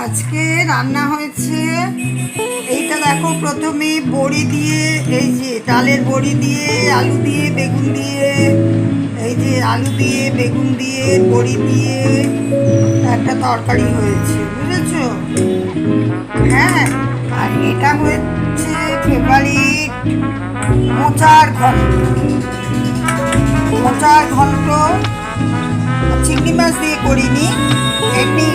আজকে রান্না হয়েছে এইটা দেখো, প্রথমে বড়ি দিয়ে, এই যে ডালের বড়ি দিয়ে, আলু দিয়ে, বেগুন দিয়ে, এই যে আলু দিয়ে, বেগুন দিয়ে, বড়ি দিয়ে একটা তরকারি হয়েছে, বুঝেছো? হ্যাঁ, আর এটা হচ্ছে ফেভারিট মোচার ঘন্ট। মোচার ঘন্ট চিংড়ি মাছ দিয়ে করিনি, এমনি